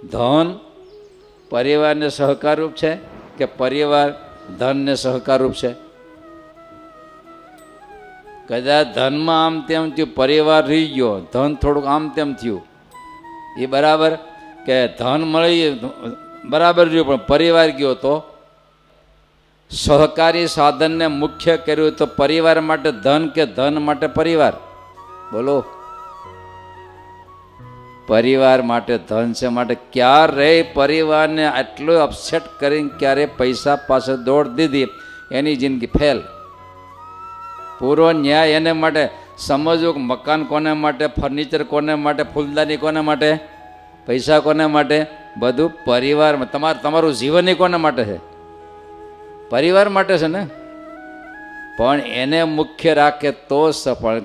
ધન પરિવારને સહકારરૂપ છે કે પરિવાર ધનને સહકારરૂપ છે? કદાચ ધનમાં આમ તેમ થયું, પરિવાર રહી ગયો, ધન થોડુંક આમ તેમ થયું, એ બરાબર? કે ધન મળી બરાબર રહ્યું પણ પરિવાર ગયો તો? સહકારી સાધનને મુખ્ય કર્યું તો પરિવાર માટે ધન કે ધન માટે પરિવાર? બોલો. પરિવાર માટે ધન છે. માટે ક્યારેય પરિવારને આટલું અપસેટ કરીને ક્યારે પૈસા પાસે દોડ દીધી, એની જિંદગી ફેલ. પૂરો ન્યાય એને માટે સમજવું કે મકાન કોને માટે, ફર્નિચર કોને માટે, ફૂલદાની કોને માટે, પૈસા કોને માટે? બધું પરિવારમાં. તમારું જીવન કોને માટે છે? પરિવાર માટે છે ને. પણ એને મુખ્ય રાખે તો સફળ.